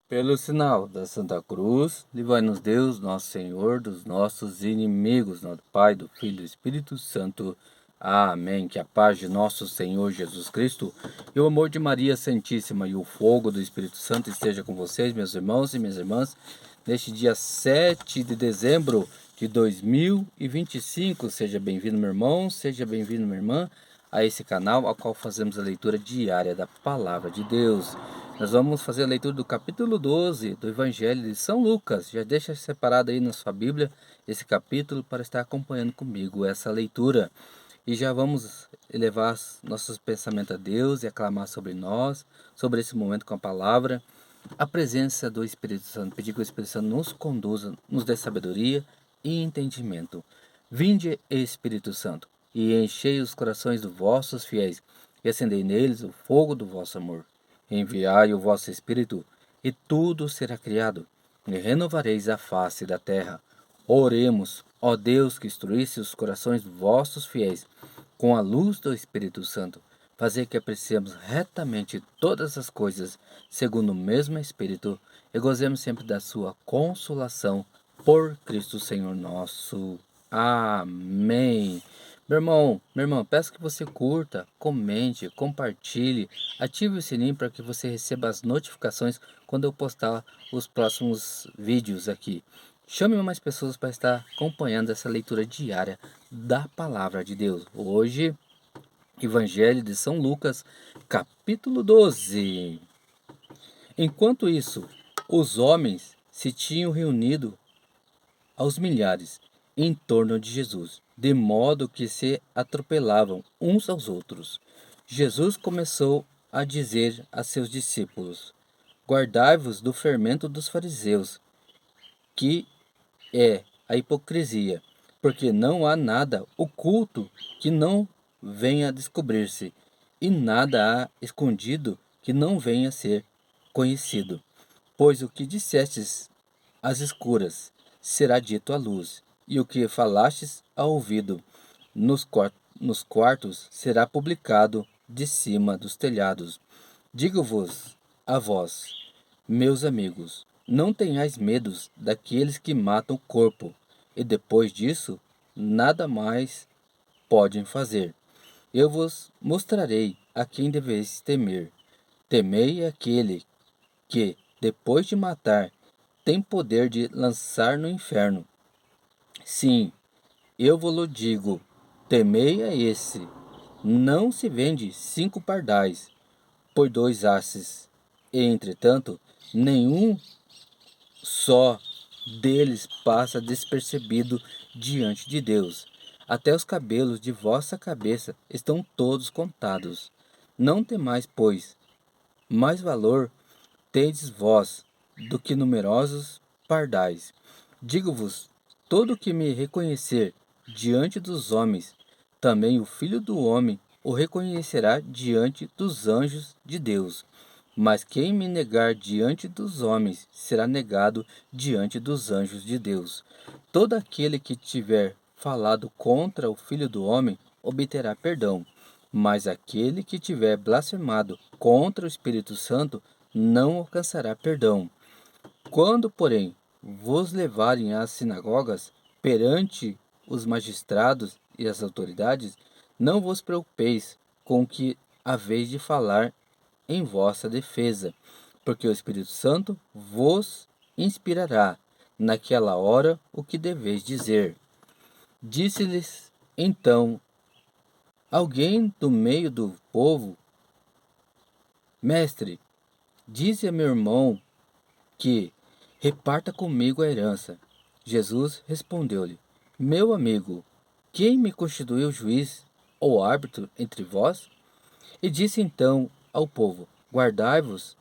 Pelo sinal da Santa Cruz, livrai-nos Deus, nosso Senhor, dos nossos inimigos, do Pai, do Filho e do Espírito Santo. Amém. Que a paz de nosso Senhor Jesus Cristo e o amor de Maria Santíssima e o fogo do Espírito Santo esteja com vocês, meus irmãos e minhas irmãs, neste dia 7 de dezembro de 2025. Seja bem-vindo, meu irmão, seja bem-vindo, minha irmã, a esse canal, ao qual fazemos a leitura diária da Palavra de Deus. Nós vamos fazer a leitura do capítulo 12 do Evangelho de São Lucas. Já deixa separado aí na sua Bíblia esse capítulo para estar acompanhando comigo essa leitura. E já vamos elevar nossos pensamentos a Deus e aclamar sobre nós, sobre esse momento com a palavra, a presença do Espírito Santo. Pedir que o Espírito Santo nos conduza, nos dê sabedoria e entendimento. Vinde, Espírito Santo, e enchei os corações dos vossos fiéis, e acendei neles o fogo do vosso amor. Enviai o vosso Espírito, e tudo será criado, e renovareis a face da terra. Oremos, ó Deus, que instruísse os corações dos vossos fiéis, com a luz do Espírito Santo, fazer que apreciemos retamente todas as coisas, segundo o mesmo Espírito, e gozemos sempre da sua consolação, por Cristo Senhor nosso. Amém. Meu irmão, minha irmã, peço que você curta, comente, compartilhe, ative o sininho para que você receba as notificações quando eu postar os próximos vídeos aqui. Chame mais pessoas para estar acompanhando essa leitura diária da Palavra de Deus. Hoje, Evangelho de São Lucas, capítulo 12. Enquanto isso, os homens se tinham reunido aos milhares em torno de Jesus, de modo que se atropelavam uns aos outros. Jesus começou a dizer a seus discípulos: Guardai-vos do fermento dos fariseus, que é a hipocrisia, porque não há nada oculto que não venha a descobrir-se, e nada há escondido que não venha a ser conhecido. Pois o que dissestes às escuras será dito à luz, e o que falastes ao ouvido nos quartos será publicado de cima dos telhados. Digo-vos a vós, meus amigos, não tenhais medos daqueles que matam o corpo, e depois disso nada mais podem fazer. Eu vos mostrarei a quem deveis temer. Temei aquele que, depois de matar, tem poder de lançar no inferno. Sim, eu vos digo, temei a esse. Não se vende 5 pardais por 2 asses, e, entretanto, nenhum só deles passa despercebido diante de Deus. Até os cabelos de vossa cabeça estão todos contados. Não temais, pois, mais valor tendes vós do que numerosos pardais. Digo-vos, todo que me reconhecer diante dos homens, também o Filho do Homem o reconhecerá diante dos anjos de Deus. Mas quem me negar diante dos homens será negado diante dos anjos de Deus. Todo aquele que tiver falado contra o Filho do Homem obterá perdão, mas aquele que tiver blasfemado contra o Espírito Santo não alcançará perdão. Quando, porém, vos levarem às sinagogas perante os magistrados e as autoridades, não vos preocupeis com o que haveis de falar em vossa defesa, porque o Espírito Santo vos inspirará naquela hora o que deveis dizer. Disse-lhes então alguém do meio do povo: Mestre, dize a meu irmão que reparta comigo a herança. Jesus respondeu-lhe: Meu amigo, quem me constituiu juiz ou árbitro entre vós? E disse então ao povo: Guardai-vos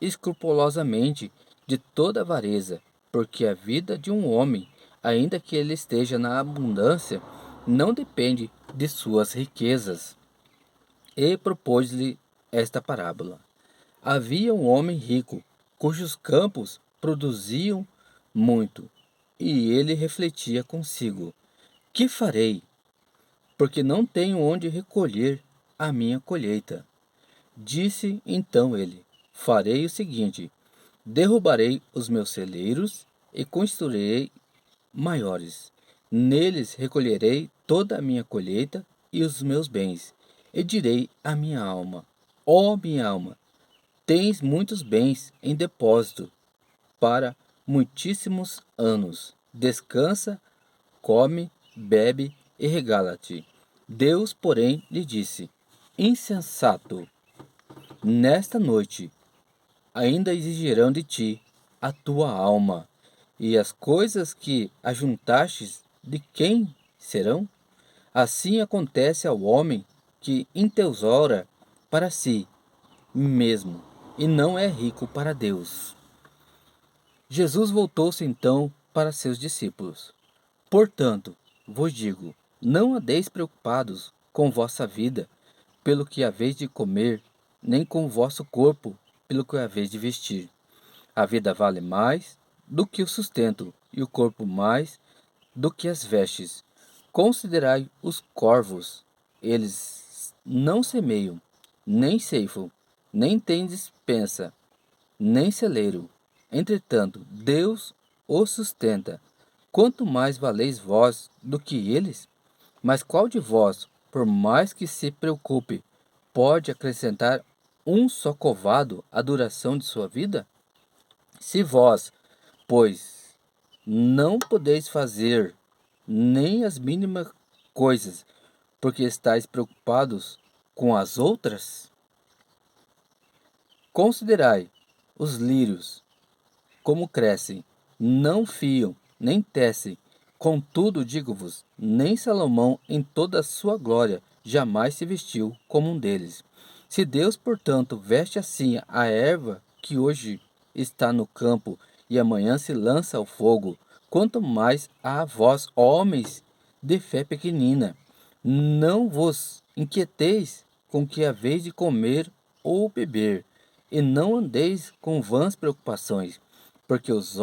escrupulosamente de toda avareza, porque a vida de um homem, ainda que ele esteja na abundância, não depende de suas riquezas. E propôs-lhe esta parábola. Havia um homem rico, cujos campos produziam muito, e ele refletia consigo: Que farei? Porque não tenho onde recolher a minha colheita. Disse então ele: Farei o seguinte: Derrubarei os meus celeiros e construirei maiores. Neles recolherei toda a minha colheita e os meus bens. E direi à minha alma: ó minha alma, tens muitos bens em depósito para muitíssimos anos. Descansa, come, bebe e regala-te. Deus, porém, lhe disse: insensato, nesta noite ainda exigirão de ti a tua alma, e as coisas que ajuntastes de quem serão? Assim acontece ao homem que entesoura para si mesmo e não é rico para Deus. Jesus voltou-se então para seus discípulos. Portanto, vos digo, não andeis preocupados com vossa vida, pelo que haveis de comer, nem com o vosso corpo, pelo que haveis de vestir. A vida vale mais do que o sustento, e o corpo mais do que as vestes. Considerai os corvos, eles não semeiam, nem ceifam, nem têm despensa, nem celeiro. Entretanto, Deus os sustenta. Quanto mais valeis vós do que eles? Mas qual de vós, por mais que se preocupe, pode acrescentar um só covado à duração de sua vida? Se vós, pois, não podeis fazer nem as mínimas coisas, porque estáis preocupados com as outras? Considerai os lírios, como crescem, não fiam, nem tecem. Contudo, digo-vos, nem Salomão em toda a sua glória jamais se vestiu como um deles. Se Deus, portanto, veste assim a erva que hoje está no campo e amanhã se lança ao fogo, quanto mais a vós, homens de fé pequenina. Não vos inquieteis com o que haveis de comer ou beber, e não andeis com vãs preocupações, porque os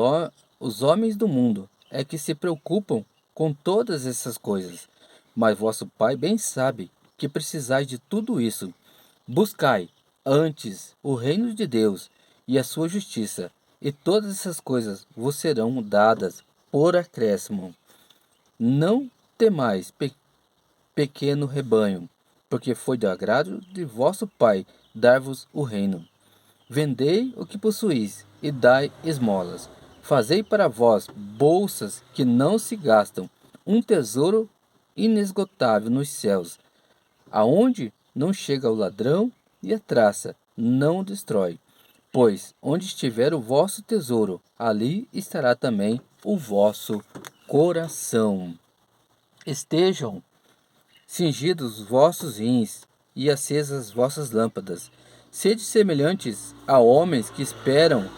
homens do mundo é que se preocupam com todas essas coisas. Mas vosso Pai bem sabe que precisais de tudo isso. Buscai antes o reino de Deus e a sua justiça, e todas essas coisas vos serão dadas por acréscimo. Não temais, pequeno rebanho, porque foi do agrado de vosso Pai dar-vos o reino. Vendei o que possuís e dai esmolas. Fazei para vós bolsas que não se gastam, um tesouro inesgotável nos céus, aonde não chega o ladrão e a traça não o destrói. Pois onde estiver o vosso tesouro, ali estará também o vosso coração. Estejam cingidos os vossos rins e acesas as vossas lâmpadas. Sede semelhantes a homens que esperam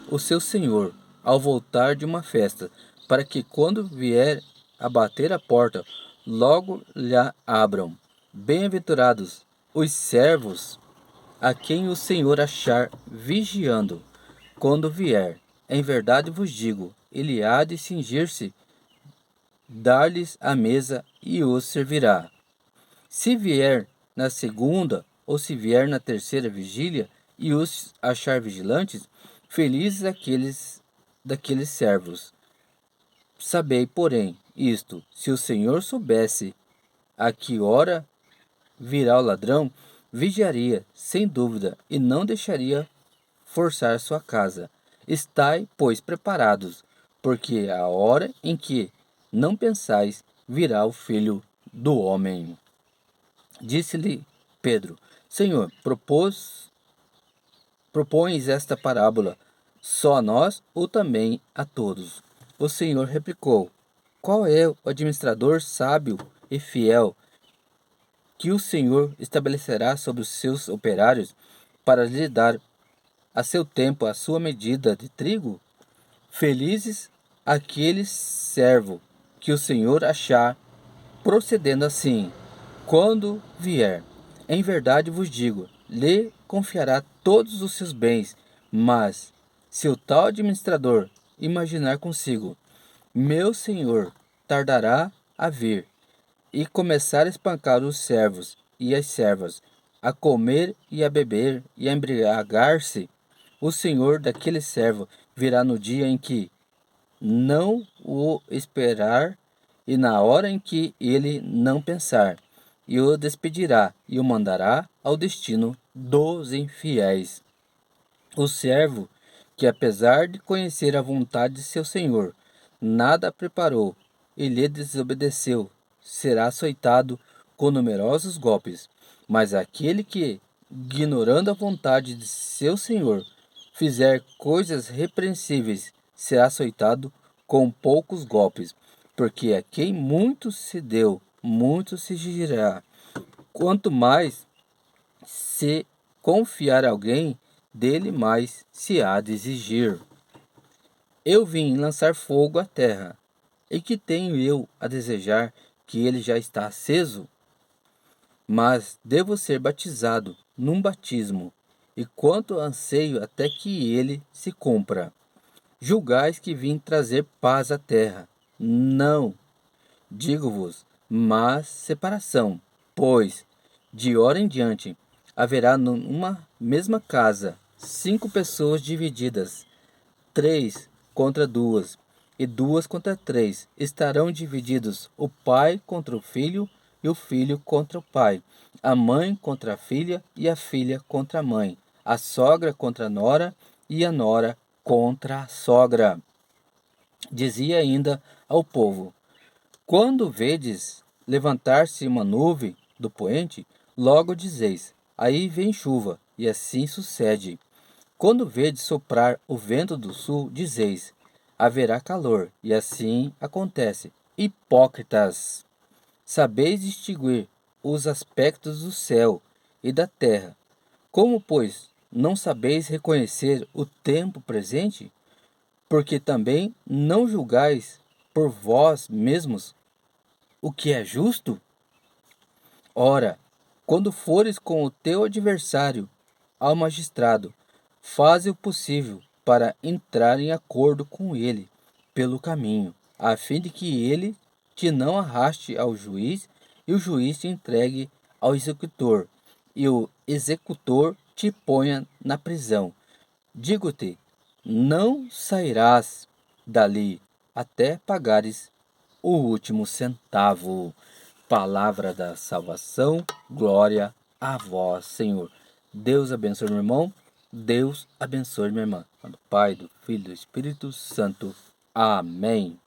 o seu Senhor ao voltar de uma festa, para que quando vier a bater a porta, logo lhe abram. Bem-aventurados os servos a quem o Senhor achar vigiando quando vier. Em verdade vos digo, ele há de cingir-se, dar-lhes a mesa e os servirá. Se vier na segunda ou se vier na terceira vigília e os achar vigilantes, felizes daqueles servos. Sabei, porém, isto: se o Senhor soubesse a que hora virá o ladrão, vigiaria, sem dúvida, e não deixaria forçar sua casa. Estai, pois, preparados, porque a hora em que não pensais virá o Filho do Homem. Disse-lhe Pedro: Senhor, propões esta parábola só a nós ou também a todos? O Senhor replicou: Qual é o administrador sábio e fiel que o Senhor estabelecerá sobre os seus operários para lhe dar a seu tempo a sua medida de trigo? Felizes aquele servo que o Senhor achar procedendo assim, quando vier. Em verdade vos digo, lhe confiará todos os seus bens. Mas se o tal administrador imaginar consigo: meu senhor tardará a vir, e começar a espancar os servos e as servas, a comer e a beber e a embriagar-se, O Senhor daquele servo virá no dia em que não o esperar e na hora em que ele não pensar, e o despedirá e o mandará ao destino dos infiéis. O servo que, apesar de conhecer a vontade de seu senhor, nada preparou e lhe desobedeceu, será açoitado com numerosos golpes. Mas aquele que, ignorando a vontade de seu senhor, fizer coisas repreensíveis, será açoitado com poucos golpes, porque a quem muito se deu, muito se exigirá. Quanto mais se confiar a alguém, dele mais se há de exigir. Eu vim lançar fogo à terra, e que tenho eu a desejar que ele já está aceso? Mas devo ser batizado num batismo, e quanto anseio até que ele se cumpra. Julgais que vim trazer paz à terra. Não, digo-vos, mas separação, pois, de hora em diante, haverá numa mesma casa 5 pessoas divididas, 3 contra 2, e 2 contra 3. Estarão divididos o pai contra o filho, e o filho contra o pai, a mãe contra a filha, e a filha contra a mãe, a sogra contra a nora, e a nora contra a sogra. Dizia ainda ao povo: quando vedes levantar-se uma nuvem do poente, logo dizeis: aí vem chuva, e assim sucede. Quando vedes soprar o vento do sul, dizeis: haverá calor, e assim acontece. Hipócritas! Sabeis distinguir os aspectos do céu e da terra. Como, pois, não sabeis reconhecer o tempo presente? Porque também não julgais por vós mesmos o que é justo? Ora, quando fores com o teu adversário ao magistrado, faze o possível para entrar em acordo com ele pelo caminho, a fim de que ele te não arraste ao juiz e o juiz te entregue ao executor e o executor te ponha na prisão. Digo-te, não sairás dali até pagares o último centavo. Palavra da salvação, glória a vós, Senhor. Deus abençoe meu irmão, Deus abençoe minha irmã. Do Pai, do Filho e do Espírito Santo. Amém.